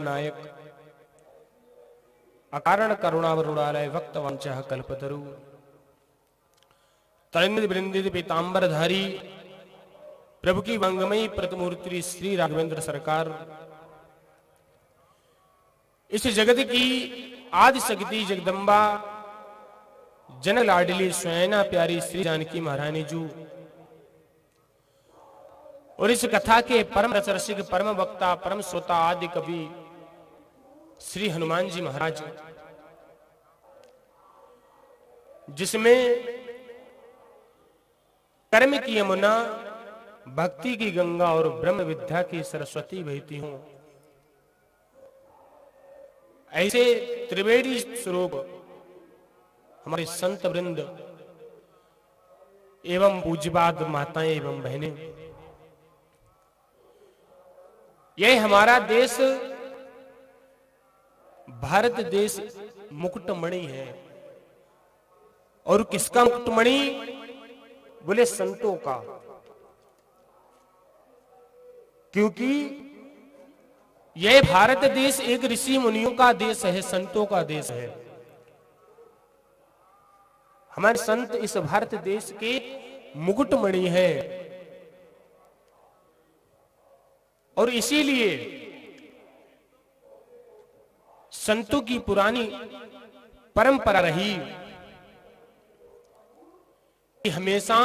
नायक अकारण करुणावरुणालय भक्तवंचः कल्पतरु तनिंद वृंदित पीतांबरधारी प्रभु की मंगमयी प्रतिमूर्ति श्री राघवेंद्र सरकार इस जगत की आदि शक्ति जगदम्बा जन लाडली स्वयना प्यारी श्री जानकी महारानी जू और इस कथा के परम रसरसिक परम वक्ता परम श्रोता आदि कवि श्री हनुमान जी महाराज, जिसमें कर्म की यमुना भक्ति की गंगा और ब्रह्म विद्या की सरस्वती बहती हूं, ऐसे त्रिवेणी स्वरूप हमारे संत वृंद एवं पूज्यपाद माताएं एवं बहनें, यह हमारा देश भारत देश मुकुटमणि है। और किसका मुकुटमणि? बोले संतों का, क्योंकि यह भारत देश एक ऋषि मुनियों का देश है, संतों का देश है। हमारे संत इस भारत देश के मुकुटमणि है और इसीलिए संतों की पुरानी परंपरा रही कि हमेशा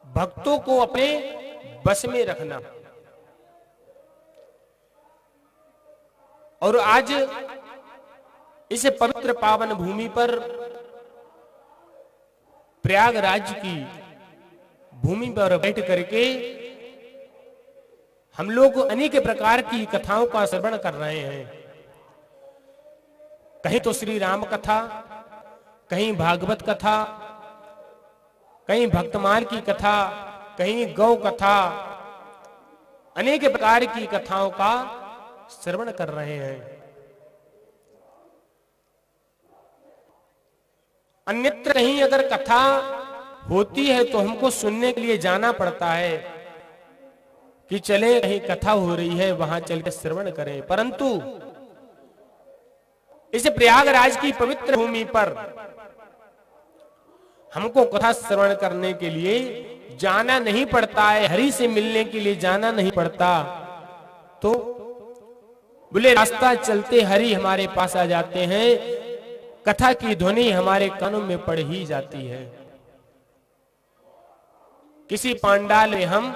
भक्तों को अपने बस में रखना। और आज इस पवित्र पावन भूमि पर प्रयागराज की भूमि पर बैठ करके हम लोग अनेक प्रकार की कथाओं का श्रवण कर रहे हैं। कहीं तो श्री राम कथा, कहीं भागवत कथा, कहीं भक्तमाल की कथा, कहीं गौ कथा, अनेक प्रकार की कथाओं का श्रवण कर रहे हैं। अन्यत्र कहीं अगर कथा होती है तो हमको सुनने के लिए जाना पड़ता है कि चले कहीं कथा हो रही है वहां चलकर श्रवण करें, परंतु इस प्रयागराज की पवित्र भूमि पर हमको कथा श्रवण करने के लिए जाना नहीं पड़ता है, हरि से मिलने के लिए जाना नहीं पड़ता। तो बोले रास्ता चलते हरि हमारे पास आ जाते हैं, कथा की ध्वनि हमारे कानों में पड़ ही जाती है। किसी पंडाल में हम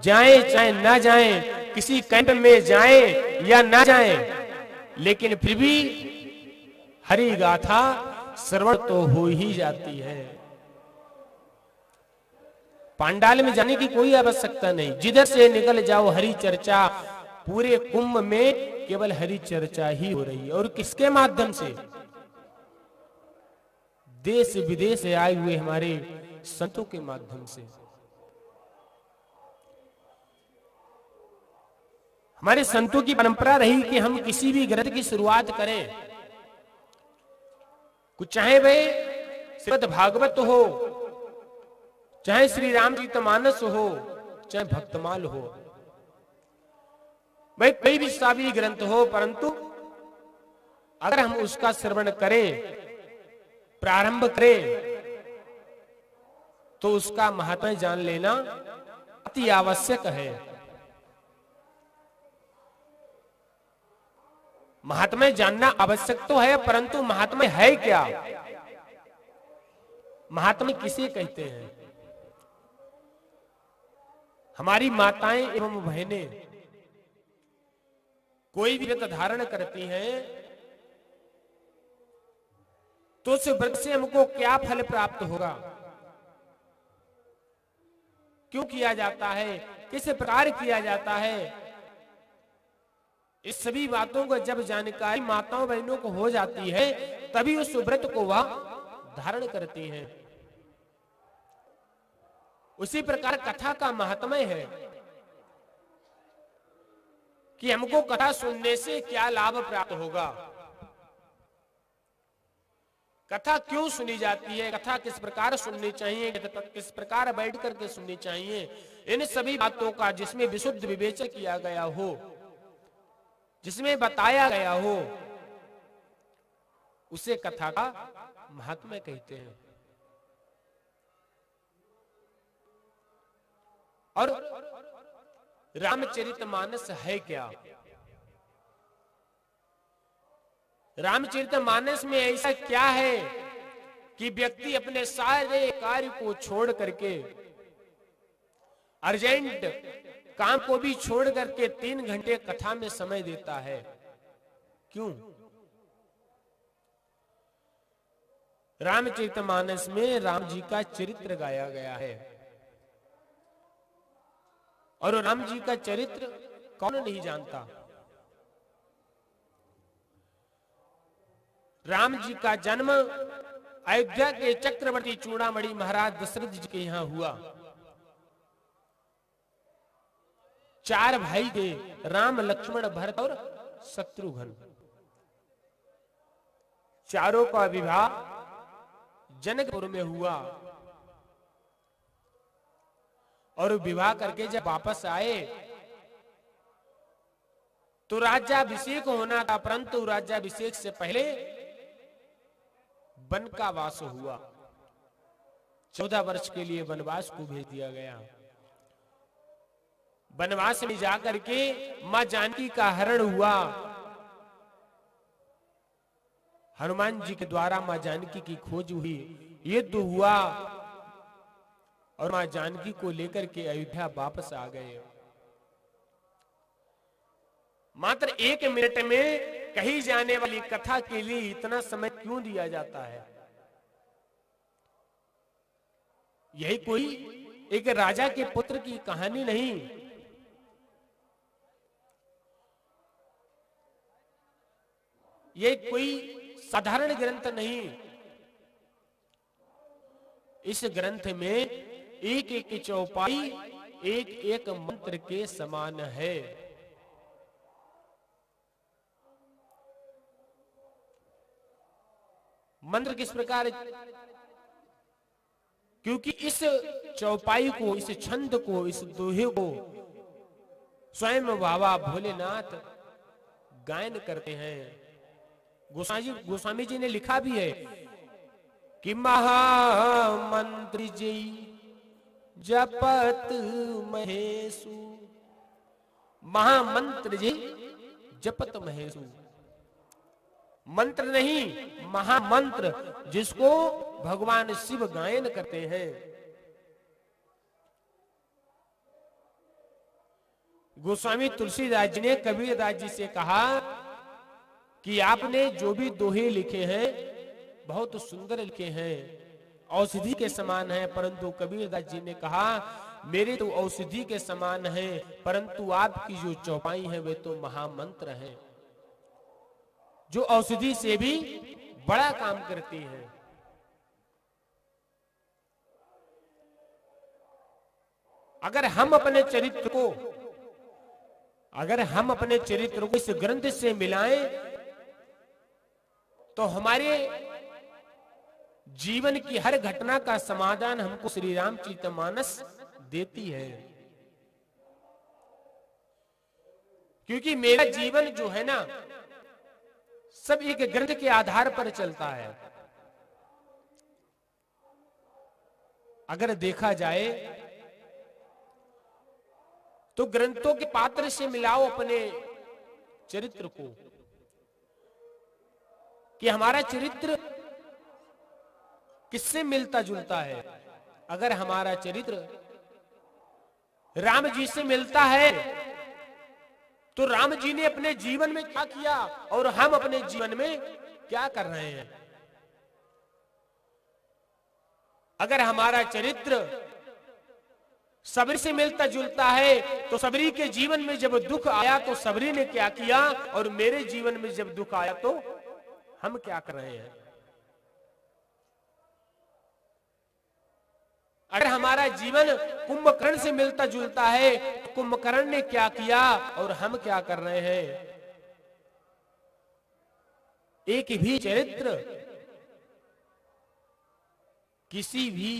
जाएं चाहे ना जाएं, किसी कैंप में जाएं या ना जाएं, लेकिन फिर भी हरि गाथा श्रवण तो हो ही जाती है। पंडाल में जाने की कोई आवश्यकता नहीं, जिधर से निकल जाओ हरि चर्चा, पूरे कुंभ में केवल हरि चर्चा ही हो रही है। और किसके माध्यम से? देश विदेश से आए हुए हमारे संतों के माध्यम से। हमारे संतों की परंपरा रही कि हम किसी भी ग्रंथ की शुरुआत करें, कुछ चाहे भाई श्रीमद् भागवत हो, चाहे श्री रामचरितमानस हो, चाहे भक्तमाल हो, भाई कोई भी सावी ग्रंथ हो, परंतु अगर हम उसका श्रवण करें, प्रारंभ करें, तो उसका महात्म्य जान लेना अति आवश्यक है। महात्म्य जानना आवश्यक तो है, परंतु महात्म्य है क्या? महात्म्य किसे कहते हैं? हमारी माताएं एवं बहनें कोई भी व्रत धारण करती हैं तो उस व्रत से हमको क्या फल प्राप्त होगा, क्यों किया जाता है, किस प्रकार किया जाता है, इस सभी बातों को जब जानकारी माताओं बहनों को हो जाती है तभी उस व्रत को वह धारण करती हैं। उसी प्रकार कथा का महात्म्य है कि हमको कथा सुनने से क्या लाभ प्राप्त होगा, कथा क्यों सुनी जाती है, कथा किस प्रकार सुननी चाहिए, किस प्रकार बैठ करके सुननी चाहिए, इन सभी बातों का जिसमें विशुद्ध विवेचन किया गया हो, जिसमें बताया गया हो, उसे कथा का महात्म्य कहते हैं। और रामचरितमानस है क्या? रामचरितमानस में ऐसा क्या है कि व्यक्ति अपने सारे कार्य को छोड़ करके, अर्जेंट काम को भी छोड़ करके 3 घंटे कथा में समय देता है? क्यों? रामचरितमानस में राम जी का चरित्र गाया गया है, और राम जी का चरित्र कौन नहीं जानता। राम जी का जन्म अयोध्या के चक्रवर्ती चूड़ामणि महाराज दशरथ जी के यहां हुआ। 4 भाई थे, राम, लक्ष्मण, भरत और शत्रुघ्न। चारों का विवाह जनकपुर में हुआ, और विवाह करके जब वापस आए तो राज्याभिषेक होना था, परंतु राज्याभिषेक से पहले वन का वास हुआ। 14 वर्ष के लिए वनवास को भेज दिया गया। वनवास में जाकर के मां जानकी का हरण हुआ। हनुमान जी के द्वारा मां जानकी की खोज हुई, युद्ध हुआ, और मां जानकी को लेकर के अयोध्या वापस आ गए। मात्र 1 मिनट में कही जाने वाली कथा के लिए इतना समय क्यों दिया जाता है? यही कोई एक राजा के पुत्र की कहानी नहीं। ये कोई साधारण ग्रंथ नहीं। इस ग्रंथ में एक एक चौपाई एक एक मंत्र के समान है। मंत्र किस प्रकार? क्योंकि इस चौपाई को, इस छंद को, इस दोहे को स्वयं बाबा भोलेनाथ गायन करते हैं। गोस्वामी जी ने लिखा भी है कि महामंत्र जी जपत महेशु, महामंत्र जी जपत महेशु। मंत्र नहीं, महामंत्र, जिसको भगवान शिव गायन करते हैं। गोस्वामी तुलसीदास जी ने कबीरदास जी से कहा कि आपने जो भी दोहे लिखे हैं बहुत सुंदर लिखे हैं, औषधि के समान है, परंतु कबीरदास जी ने कहा मेरे तो औषधि के समान है, परंतु आपकी जो चौपाई है वे तो महामंत्र है, जो औषधि से भी बड़ा काम करती है। अगर हम अपने चरित्र को इस ग्रंथ से मिलाएं तो हमारे जीवन की हर घटना का समाधान हमको श्री रामचरितमानस देती है। क्योंकि मेरा जीवन जो है ना, सब एक ग्रंथ के आधार पर चलता है। अगर देखा जाए तो ग्रंथों के पात्र से मिलाओ अपने चरित्र को, कि हमारा चरित्र किससे मिलता जुलता है। अगर हमारा चरित्र राम जी से मिलता है तो राम जी ने अपने जीवन में क्या किया और हम अपने जीवन में क्या कर रहे हैं। अगर हमारा चरित्र सबरी से मिलता जुलता है तो सबरी के जीवन में जब दुख आया तो सबरी ने क्या किया, और मेरे जीवन में जब दुख आया तो हम क्या कर रहे हैं। अगर हमारा जीवन कुंभकर्ण से मिलता जुलता है तो कुंभकर्ण ने क्या किया और हम क्या कर रहे हैं। एक भी चरित्र किसी भी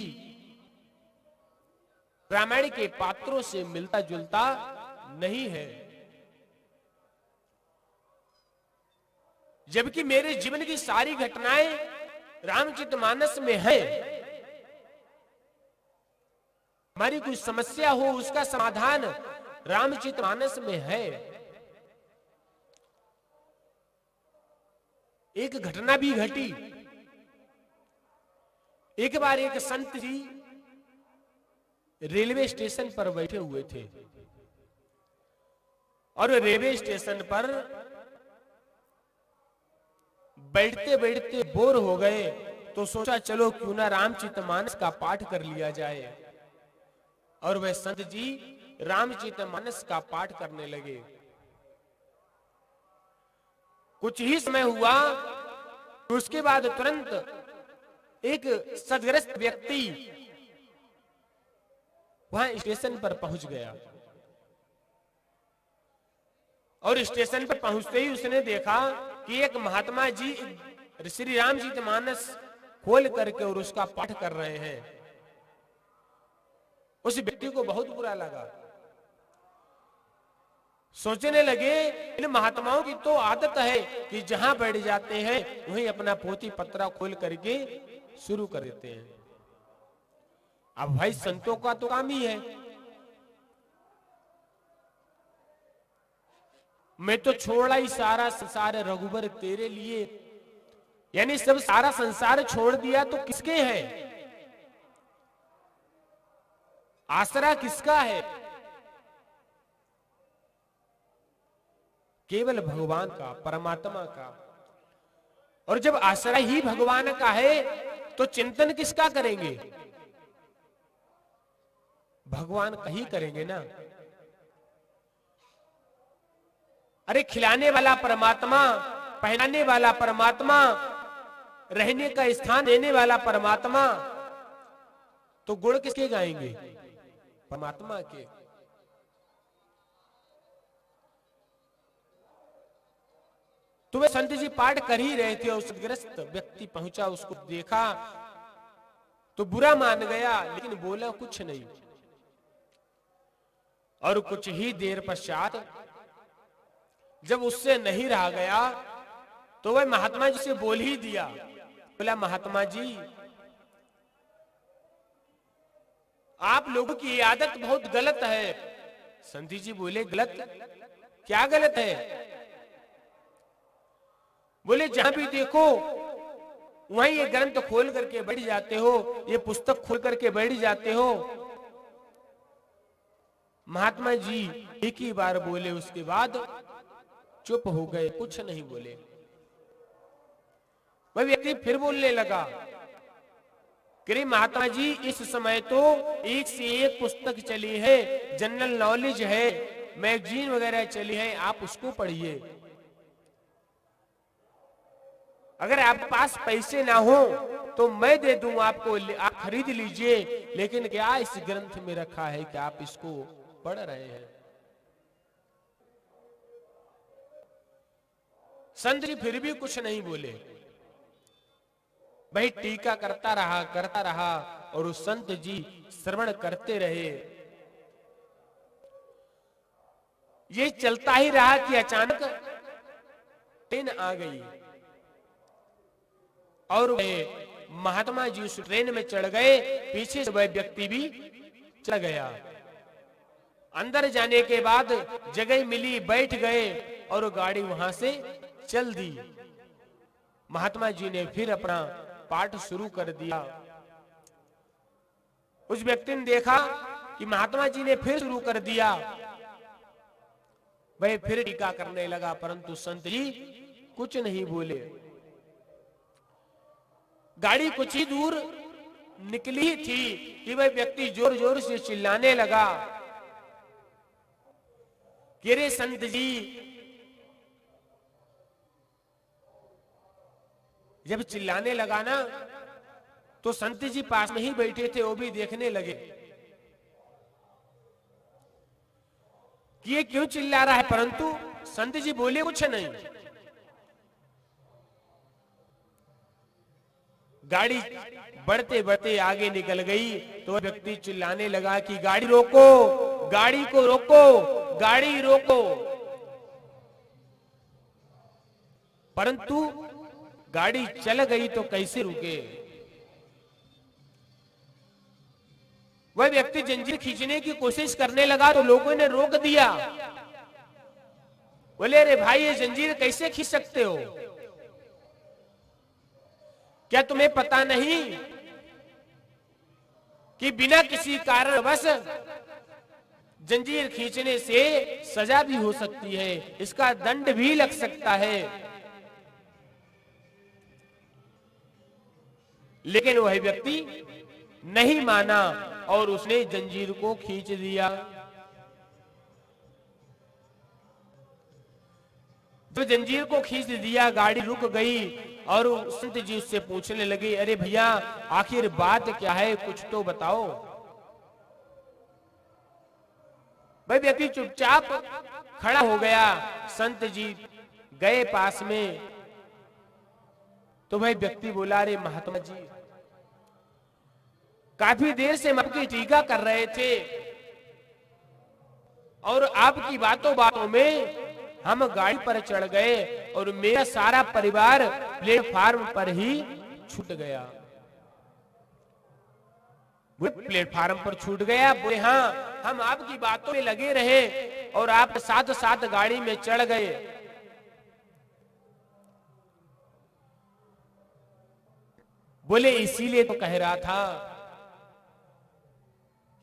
रामायण के पात्रों से मिलता जुलता नहीं है। जबकि मेरे जीवन की सारी घटनाएं रामचरितमानस में है। हमारी कोई समस्या हो उसका समाधान रामचरितमानस में है। एक घटना भी घटी। एक बार एक संत जी रेलवे स्टेशन पर बैठे हुए थे और रेलवे स्टेशन पर बैठते बैठते बोर हो गए तो सोचा चलो क्यों ना रामचरितमानस का पाठ कर लिया जाए। और वह संत जी रामचरितमानस का पाठ करने लगे। कुछ ही समय हुआ, उसके बाद तुरंत एक सदग्रस्त व्यक्ति वहां स्टेशन पर पहुंच गया और स्टेशन पर पहुंचते ही उसने देखा कि एक महात्मा जी श्री रामचरितमानस खोल करके और उसका पाठ कर रहे हैं। उस व्यक्ति को बहुत बुरा लगा। सोचने लगे इन महात्माओं की तो आदत है कि जहां बैठ जाते हैं वहीं अपना पोथी पत्रा खोल करके शुरू कर देते हैं। अब भाई संतों का तो काम ही है। मैं तो छोड़ा ही सारा संसार रघुबर तेरे लिए, यानी सब सारा संसार छोड़ दिया तो किसके है? आसरा किसका है? केवल भगवान का, परमात्मा का। और जब आश्रय ही भगवान का है तो चिंतन किसका करेंगे? भगवान का ही करेंगे ना। अरे खिलाने वाला परमात्मा, पहनाने वाला परमात्मा, रहने का स्थान देने वाला परमात्मा, तो गुण किसके गाएंगे? परमात्मा के। तो वे संत जी पाठ कर ही रहे थे और सदग्रस्त व्यक्ति पहुंचा, उसको देखा तो बुरा मान गया लेकिन बोला कुछ नहीं। और कुछ ही देर पश्चात जब उससे नहीं रहा गया तो वह महात्मा जी से बोल ही दिया, बोला महात्मा जी आप लोगों की ये आदत बहुत गलत है। संत जी बोले गलत? क्या गलत है? बोले जहां भी देखो वहीं ये ग्रंथ खोल करके बैठ जाते हो, ये पुस्तक खोल करके बैठ जाते हो। महात्मा जी एक ही बार बोले, उसके बाद चुप हो गए, कुछ नहीं बोले। वह व्यक्ति फिर बोलने लगा कि महात्मा जी इस समय तो एक से एक पुस्तक चली है, जनरल नॉलेज है, मैगजीन वगैरह चली है, आप उसको पढ़िए। अगर आपके पास पैसे ना हो तो मैं दे दूं आपको, आप खरीद लीजिए, लेकिन क्या इस ग्रंथ में रखा है कि आप इसको पढ़ रहे हैं? संत जी फिर भी कुछ नहीं बोले, भाई टीका करता रहा और उस संत जी श्रवण करते रहे। ये चलता ही रहा कि अचानक ट्रेन आ गई और वे महात्मा जी उस ट्रेन में चढ़ गए, पीछे से वह व्यक्ति भी चढ़ गया। अंदर जाने के बाद जगह मिली, बैठ गए और गाड़ी वहां से चल दी। महात्मा जी ने फिर अपना पाठ शुरू कर दिया। उस व्यक्ति ने देखा कि महात्मा जी ने फिर शुरू कर दिया, वह फिर टीका करने लगा, परंतु संत जी कुछ नहीं बोले। गाड़ी कुछ ही दूर निकली थी कि वह व्यक्ति जोर जोर से चिल्लाने लगा कि रे संत जी। जब चिल्लाने लगा ना तो संत जी पास में ही बैठे थे, वो भी देखने लगे कि ये क्यों चिल्ला रहा है, परंतु संत जी बोले कुछ नहीं। गाड़ी बढ़ते बढ़ते आगे निकल गई तो व्यक्ति चिल्लाने लगा कि गाड़ी रोको, गाड़ी को रोको, गाड़ी रोको। परंतु गाड़ी चल गई तो कैसे रुके। वह व्यक्ति जंजीर खींचने की कोशिश करने लगा तो लोगों ने रोक दिया। बोले, अरे भाई, ये जंजीर कैसे खींच सकते हो? क्या तुम्हें पता नहीं कि बिना किसी कारणवश जंजीर खींचने से सजा भी हो सकती है, इसका दंड भी लग सकता है। लेकिन वह व्यक्ति नहीं माना और उसने जंजीर को खींच दिया। जब जंजीर को खींच दिया, गाड़ी रुक गई और संत जी उससे पूछने लगे, अरे भैया, आखिर बात क्या है, कुछ तो बताओ। वह व्यक्ति चुपचाप खड़ा हो गया। संत जी गए पास में तो वह व्यक्ति बोला, अरे महात्मा जी, काफी देर से हम आपकी टीका कर रहे थे और आपकी बातों बातों में हम गाड़ी पर चढ़ गए और मेरा सारा परिवार प्लेटफार्म पर ही छूट गया। प्लेटफार्म पर छूट गया? बोले, हाँ, हम आपकी बातों में लगे रहे और आप साथ साथ गाड़ी में चढ़ गए। बोले, इसीलिए तो कह रहा था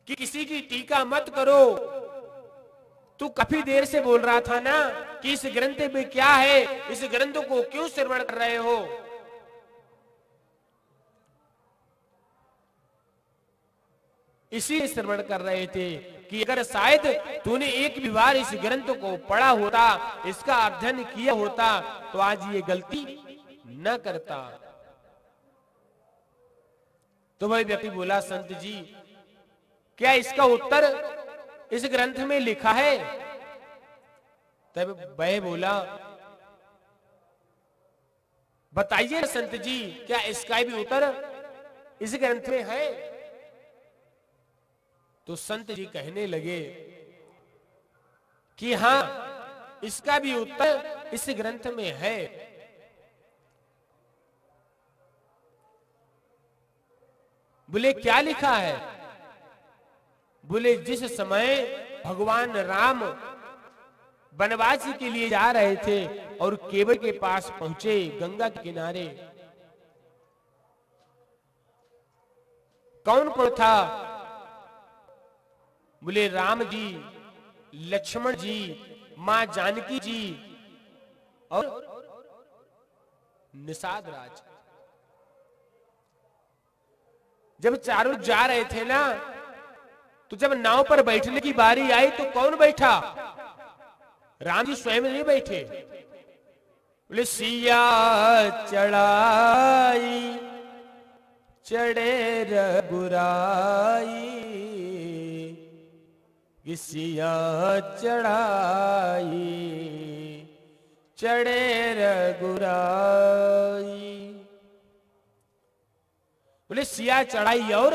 कि किसी की टीका मत करो। तू काफी देर से बोल रहा था ना कि इस ग्रंथ में क्या है, इस ग्रंथ को क्यों श्रवण कर रहे हो? इसी श्रवण कर रहे थे कि अगर शायद तूने एक भी बार इस ग्रंथ को पढ़ा होता, इसका अध्ययन किया होता, तो आज ये गलती न करता। तो वह व्यक्ति बोला, संत जी, क्या इसका उत्तर इस ग्रंथ में लिखा है? तब वह बोला, बताइए संत जी, क्या इसका भी उत्तर इस ग्रंथ में है? तो संत जी कहने लगे कि हां, इसका भी उत्तर इस ग्रंथ में है। बोले, क्या लिखा है? बोले, जिस समय भगवान राम वनवास के लिए जा रहे थे और केवट के पास पहुंचे, गंगा के किनारे, कौन कौन था? बोले, राम जी, लक्ष्मण जी, मां जानकी जी और निषाद राज। जब चारों जा रहे थे ना, तो जब नाव पर बैठने की बारी आई तो कौन बैठा? राम जी स्वयं नहीं बैठे। बोले, सिया चढ़ाई चढ़े रघुराई, सिया चढ़ाई चढ़े रघुराई। बोले, सिया चढ़ाई और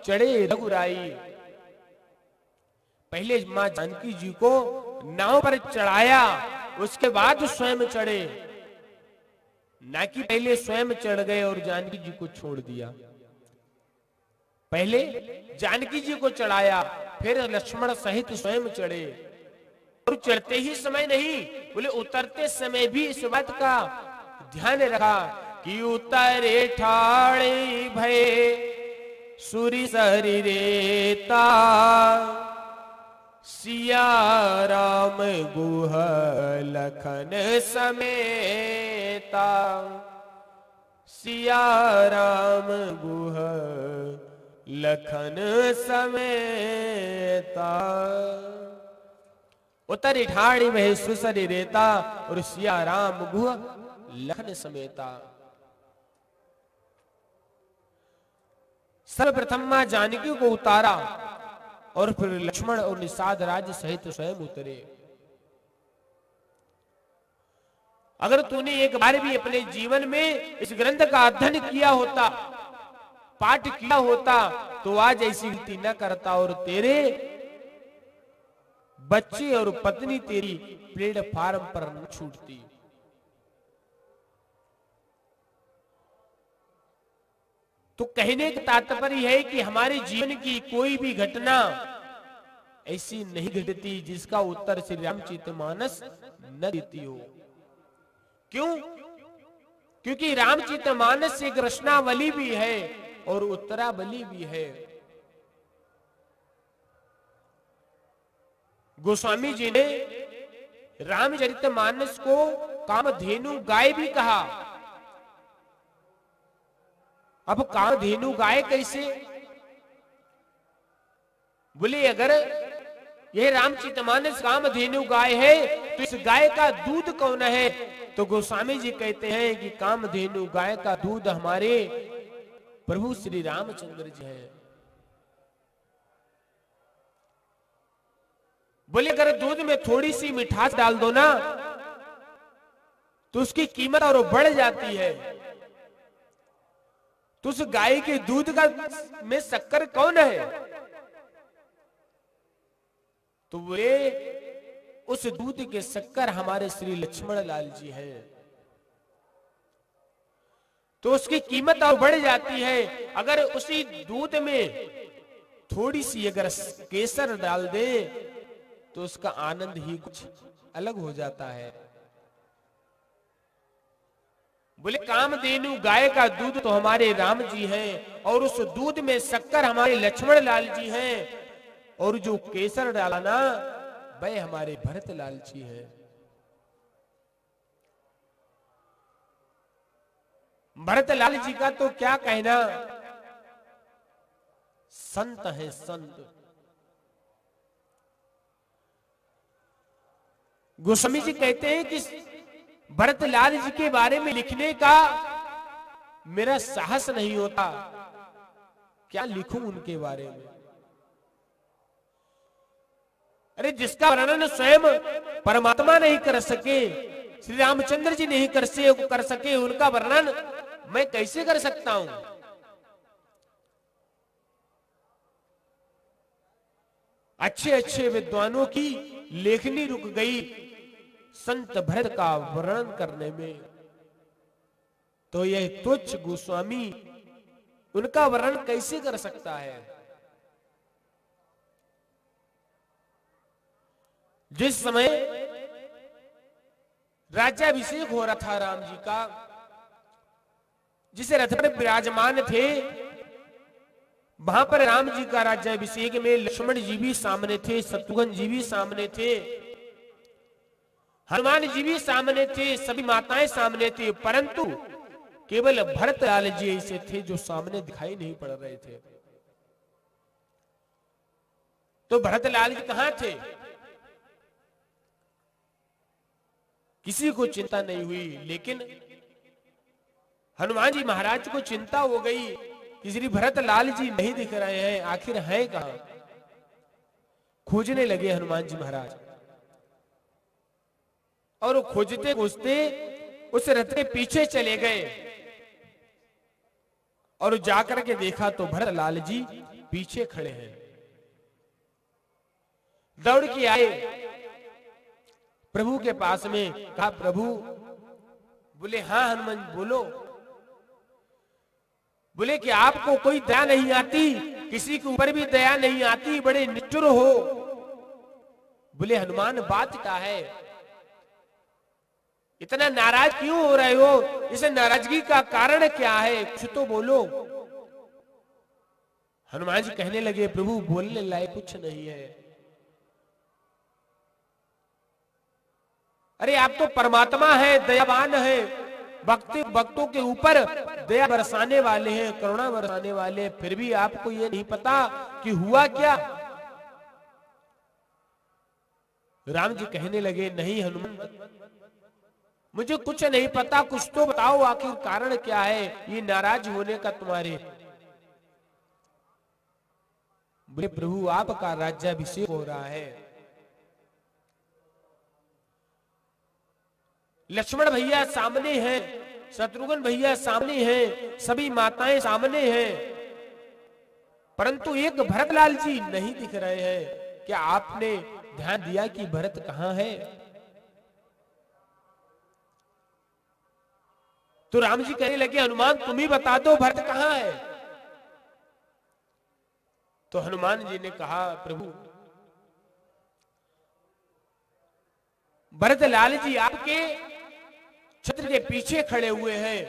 चढ़े रघुराई। पहले मां जानकी जी को नाव पर चढ़ाया, उसके बाद स्वयं चढ़े, ना कि पहले स्वयं चढ़ गए और जानकी जी को छोड़ दिया। पहले जानकी जी को चढ़ाया, फिर लक्ष्मण सहित स्वयं चढ़े। और चढ़ते ही समय नहीं, बोले उतरते समय भी इस बात का ध्यान रखा कि उतरे ठाड़े भय सूरी शरीरेता, सिया राम गुह लखन समेता, सिया राम गुह लखन समेता। उतर ठाड़ी वह सुसरी रेता और सिया राम गुह लखन समेता। सर्वप्रथम मां जानकी को उतारा और फिर लक्ष्मण और निषाद राज सहित स्वयं उतरे। अगर तूने एक बार भी अपने जीवन में इस ग्रंथ का अध्ययन किया होता, पाठ किया होता, तो आज ऐसी गलती न करता और तेरे बच्चे और पत्नी तेरी प्लेटफार्म पर न छूटती। तो कहने का तात्पर्य है कि हमारे जीवन की कोई भी घटना ऐसी नहीं घटती जिसका उत्तर श्री रामचरितमानस न देती हो। क्यों? क्योंकि रामचरितमानस एक रचनावली भी है और उत्तरावली भी है। गोस्वामी जी ने रामचरितमानस को कामधेनु गाय भी कहा। अब कामधेनु गाय कैसे? बोले अगर यह रामचरितमानस कामधेनु गाय है तो इस गाय का दूध कौन है? तो गोस्वामी जी कहते हैं कि कामधेनु गाय का दूध हमारे प्रभु श्री रामचंद्र जी है। बोले अगर दूध में थोड़ी सी मिठास डाल दो ना तो उसकी कीमत और बढ़ जाती है। तो उस गाय के दूध का में शक्कर कौन है? तो वे उस दूध के शक्कर हमारे श्री लक्ष्मण लाल जी हैं। तो उसकी कीमत और बढ़ जाती है। अगर उसी दूध में थोड़ी सी अगर केसर डाल दे तो उसका आनंद ही कुछ अलग हो जाता है। बोले कामधेनु गाय का दूध तो हमारे राम जी हैं और उस दूध में शक्कर हमारे लक्ष्मण लाल जी हैं और जो केसर डाला ना वह हमारे भरत लाल जी हैं। भरत लाल जी का तो क्या कहना, संत है संत। गोस्वामी जी कहते हैं कि भरत लाल जी के बारे में लिखने का मेरा साहस नहीं होता, क्या लिखूं उनके बारे में। अरे जिसका वर्णन स्वयं परमात्मा नहीं कर सके, श्री रामचंद्र जी नहीं कर सके उनका वर्णन मैं कैसे कर सकता हूं। अच्छे अच्छे विद्वानों की लेखनी रुक गई संत भरत का वर्णन करने में, तो यह तुच्छ गोस्वामी उनका वर्णन कैसे कर सकता है। जिस समय राज्याभिषेक हो रहा था राम जी का, जिस रथ पर विराजमान थे, वहां पर राम जी का राज्याभिषेक में लक्ष्मण जी भी सामने थे, शत्रुघ्न जी भी सामने थे, हनुमान जी भी सामने थे, सभी माताएं सामने थी, परंतु केवल भरत लाल जी ऐसे थे जो सामने दिखाई नहीं पड़ रहे थे। तो भरत लाल जी कहां थे? किसी को चिंता नहीं हुई, लेकिन हनुमान जी महाराज को चिंता हो गई कि श्री भरत लाल जी नहीं दिख रहे हैं, आखिर हैं कहां। खोजने लगे हनुमान जी महाराज और खोजते खोजते उस रथ के पीछे चले गए और जाकर के देखा तो भरत लाल जी पीछे खड़े हैं। दौड़ के आए प्रभु के पास में, कहा प्रभु। बोले हाँ हनुमान बोलो। बोले कि आपको कोई दया नहीं आती, किसी के ऊपर भी दया नहीं आती, बड़े निष्ठुर हो। बोले हनुमान बात क्या है, इतना नाराज क्यों हो रहे हो, इस नाराजगी का कारण क्या है, कुछ तो बोलो। हनुमान जी कहने लगे प्रभु बोलने लायक कुछ नहीं है। अरे आप तो परमात्मा है, दयावान है, भक्तों के ऊपर दया बरसाने वाले हैं, करुणा बरसाने वाले हैं, फिर भी आपको ये नहीं पता कि हुआ क्या। राम जी कहने लगे नहीं हनुमान, मुझे कुछ नहीं पता, कुछ तो बताओ आखिर कारण क्या है ये नाराज होने का तुम्हारे। बोले प्रभु आपका राज्याभिषेक हो रहा है, लक्ष्मण भैया सामने हैं, शत्रुघ्न भैया सामने हैं, सभी माताएं सामने हैं, परंतु एक भरत लाल जी नहीं दिख रहे हैं। क्या आपने ध्यान दिया कि भरत कहां है? तो राम जी कहने लगे हनुमान तुम ही बता दो भरत कहां है। तो हनुमान जी ने कहा, प्रभु भरतलाल जी आपके छत्र के पीछे खड़े हुए हैं।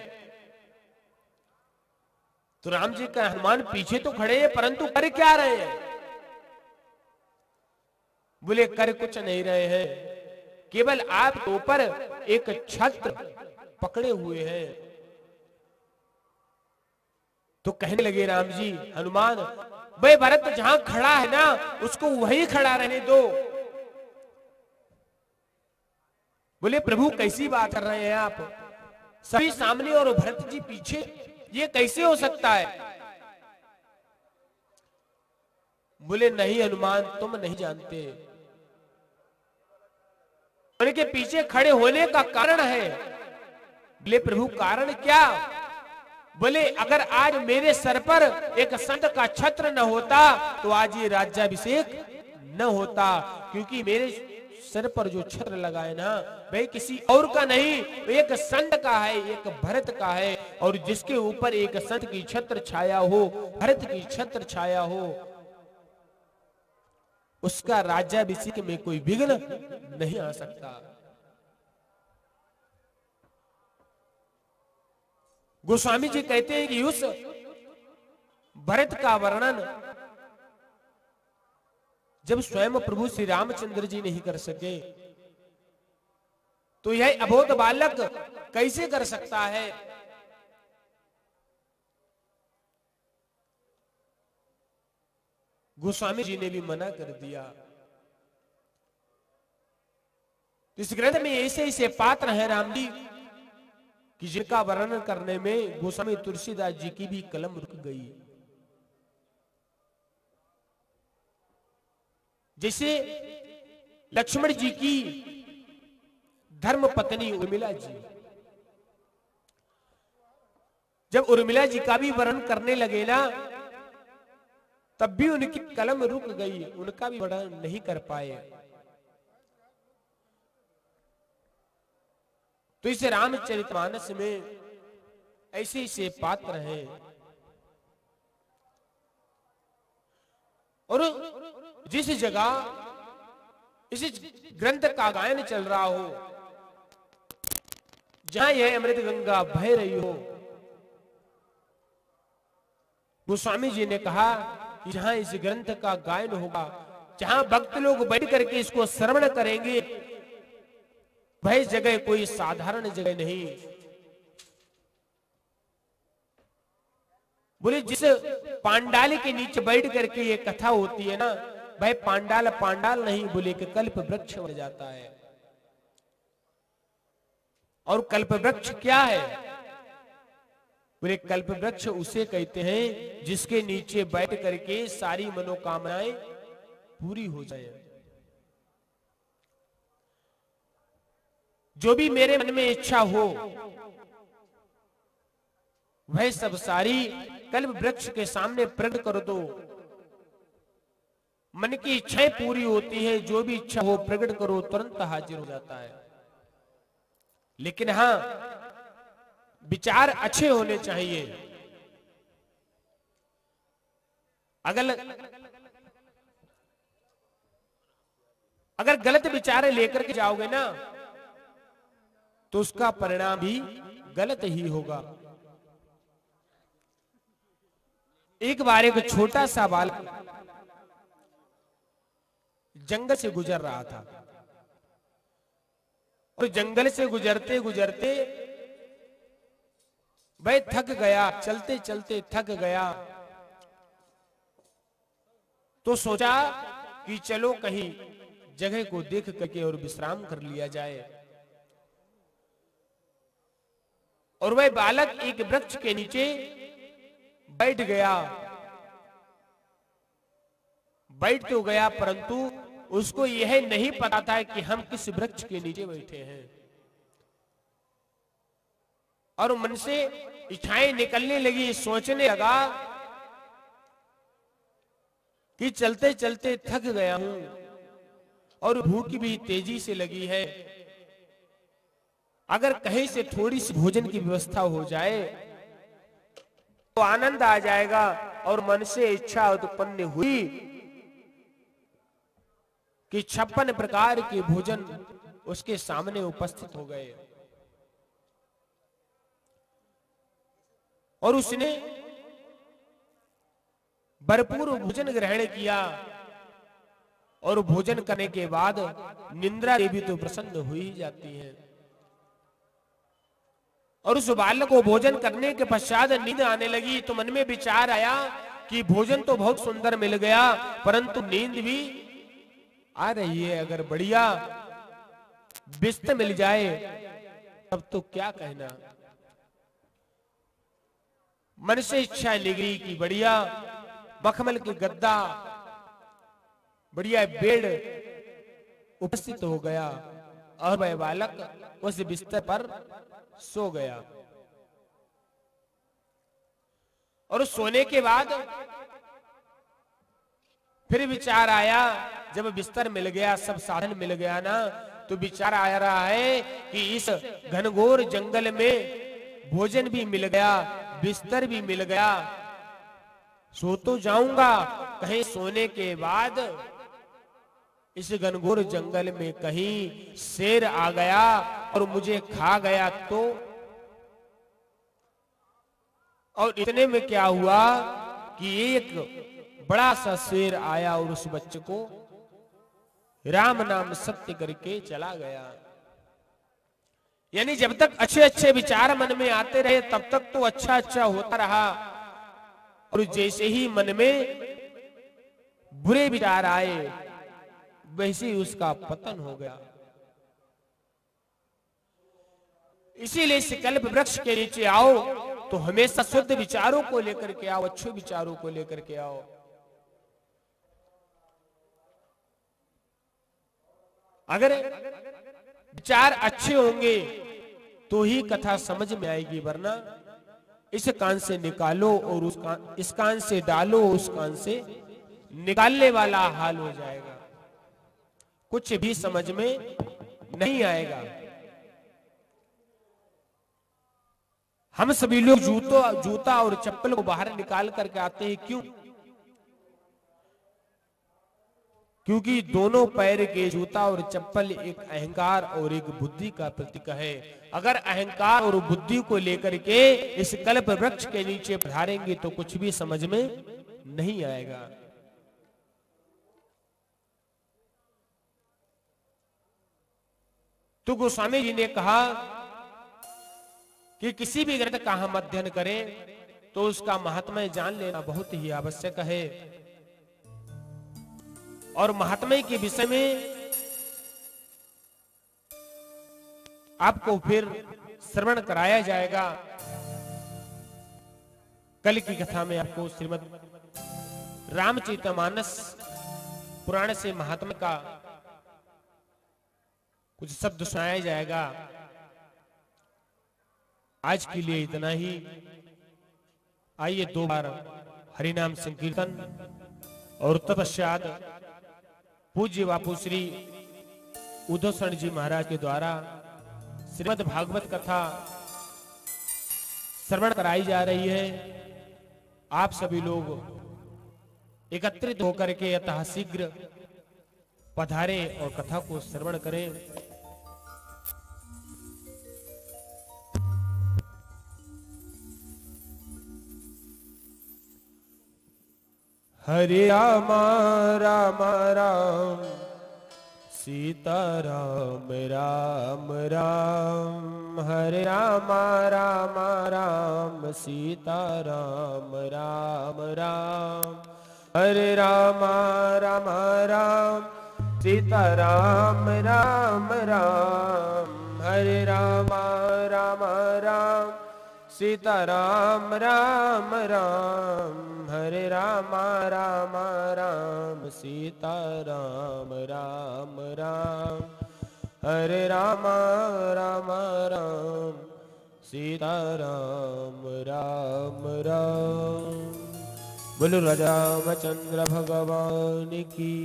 तो राम जी का, हनुमान पीछे तो खड़े हैं परंतु कर क्या रहे हैं? बोले कर कुछ नहीं रहे हैं, केवल आप ऊपर एक छत्र पकड़े हुए हैं। तो कहने लगे राम जी, हनुमान भाई भरत जहां खड़ा है ना उसको वहीं खड़ा रहने दो। बोले प्रभु कैसी बात कर रहे हैं आप, सभी सामने और भरत जी पीछे, ये कैसे हो सकता है? बोले नहीं हनुमान, तुम नहीं जानते, उनके पीछे खड़े होने का कारण है। बोले प्रभु कारण क्या? बोले अगर आज मेरे सर पर एक संत का छत्र न होता तो आज ये राज्याभिषेक न होता, क्योंकि मेरे सर पर जो छत्र लगा है ना भाई किसी और का नहीं, एक संत का है, एक भरत का है। और जिसके ऊपर एक संत की छत्र छाया हो, भरत की छत्र छाया हो, उसका राज्याभिषेक में कोई विघ्न नहीं आ सकता। गोस्वामी जी कहते हैं कि उस भरत का वर्णन जब स्वयं प्रभु श्री रामचंद्र जी नहीं कर सके तो यह अबोध बालक कैसे कर सकता है? गोस्वामी जी ने भी मना कर दिया। इस ग्रंथ में ऐसे ऐसे पात्र हैं राम जी कि जिनका वर्णन करने में गोस्वामी तुलसीदास जी की भी कलम रुक गई। जैसे लक्ष्मण जी की धर्म पत्नी उर्मिला जी, जब उर्मिला जी का भी वर्णन करने लगे ना तब भी उनकी कलम रुक गई, उनका भी वर्णन नहीं कर पाए। तो इस रामचरितमानस में ऐसे ऐसे पात्र हैं। और जिस जगह इस ग्रंथ का गायन चल रहा हो, जहां यह अमृत गंगा बह रही हो, गोस्वामी जी ने कहा कि जहां इस ग्रंथ का गायन होगा, जहां भक्त लोग बैठ करके इसको श्रवण करेंगे, वह जगह कोई साधारण जगह नहीं। बोले जिस पांडाल के नीचे बैठ करके ये कथा होती है ना, भाई पांडाल पांडाल नहीं, बोले कि कल्प वृक्ष बन जाता है। और कल्प वृक्ष क्या है? बोले कल्प वृक्ष उसे कहते हैं जिसके नीचे बैठ करके सारी मनोकामनाएं पूरी हो जाए। जो भी मेरे मन में इच्छा हो वह सब सारी कल्प वृक्ष के सामने प्रकट कर दो। मन की इच्छाएं पूरी होती है, जो भी इच्छा हो प्रकट करो, तुरंत हाजिर हो जाता है। लेकिन हां, विचार अच्छे होने चाहिए। अगर गलत विचार लेकर के जाओगे ना तो उसका परिणाम भी गलत ही होगा। एक बार एक छोटा सा बालक जंगल से गुजर रहा था और जंगल से गुजरते गुजरते वह थक गया, चलते चलते थक गया। तो सोचा कि चलो कहीं जगह को देख करके और विश्राम कर लिया जाए। और वह बालक एक वृक्ष के नीचे बैठ गया। बैठ तो गया परंतु उसको यह नहीं पता था कि हम किस वृक्ष के नीचे बैठे हैं। और मन से इच्छाएं निकलने लगी, सोचने लगा कि चलते चलते थक गया हूं और भूख भी तेजी से लगी है। अगर कहीं से थोड़ी सी भोजन की व्यवस्था हो जाए तो आनंद आ जाएगा और मन से इच्छा उत्पन्न हुई कि 56 प्रकार के भोजन उसके सामने उपस्थित हो गए और उसने भरपूर भोजन ग्रहण किया। और भोजन करने के बाद निंद्रा देवी तो प्रसन्न हो ही जाती है। और उस बालक को भोजन करने के पश्चात नींद आने लगी तो मन में विचार आया कि भोजन तो बहुत सुंदर मिल गया, परंतु नींद भी आ रही है। अगर बढ़िया बिस्तर मिल जाए तब तो क्या कहना। मन से इच्छा निकली कि बढ़िया मखमल के गद्दा, बढ़िया बेड उपस्थित हो गया और वह बालक उस बिस्तर पर सो गया। और सोने के बाद फिर विचार आया, जब बिस्तर मिल गया, सब साधन मिल गया ना, तो विचार आ रहा है कि इस घनघोर जंगल में भोजन भी मिल गया, बिस्तर भी मिल गया, सो तो जाऊंगा। कहीं सोने के बाद इस घनघोर जंगल में कहीं शेर आ गया और मुझे खा गया तो। और इतने में क्या हुआ कि एक बड़ा सा शेर आया और उस बच्चे को राम नाम सत्य करके चला गया। यानी जब तक अच्छे अच्छे विचार मन में आते रहे तब तक तो अच्छा अच्छा होता रहा, और जैसे ही मन में बुरे विचार आए वैसे ही उसका पतन हो गया। इसीलिए संकल्प वृक्ष के नीचे आओ तो हमेशा शुद्ध विचारों को लेकर के आओ, अच्छे विचारों को लेकर के आओ। अगर विचार अच्छे होंगे तो ही कथा समझ में आएगी, वरना इस कान से निकालो और इस कान से डालो, उस कान से निकालने वाला हाल हो जाएगा, कुछ भी समझ में नहीं आएगा। हम सभी लोग जूता और चप्पल को बाहर निकाल करके आते हैं, क्यों? क्योंकि दोनों पैर के जूता और चप्पल एक अहंकार और एक बुद्धि का प्रतीक है। अगर अहंकार और बुद्धि को लेकर के इस कल्प वृक्ष के नीचे पधारेंगे तो कुछ भी समझ में नहीं आएगा। तो गोस्वामी जी ने कहा कि किसी भी ग्रंथ का हम अध्ययन करें तो उसका महात्म्य जान लेना बहुत ही आवश्यक है। और महात्म्य के विषय में आपको फिर श्रवण कराया जाएगा। कल की कथा में आपको श्रीमद् रामचरितमानस पुराण से महात्म्य का कुछ शब्द सुनाया जाएगा। आज के लिए इतना ही। आइए 2 बार हरिनाम संकीर्तन और तत्पश्चात पूज्य बापू श्री उद्धव शरण जी महाराज के द्वारा श्रीमद् भागवत कथा श्रवण कराई जा रही है। आप सभी लोग एकत्रित होकर के यथा शीघ्र पधारे और कथा को श्रवण करें। हरे राम राम राम सीता राम राम राम, हरे राम राम राम सीता राम राम राम, हरे राम राम राम सीता राम राम राम, हरे राम राम राम सीता राम राम राम, हरे राम राम राम सीता राम राम राम, हरे राम राम राम सीता राम राम राम। बोलो राजा रामचंद्र भगवान की,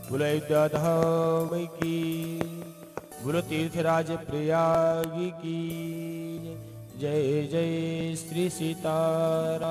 बोलो अयोध्या धाम की, बोलो तीर्थराज प्रयाग की जय जय श्री सीताराम।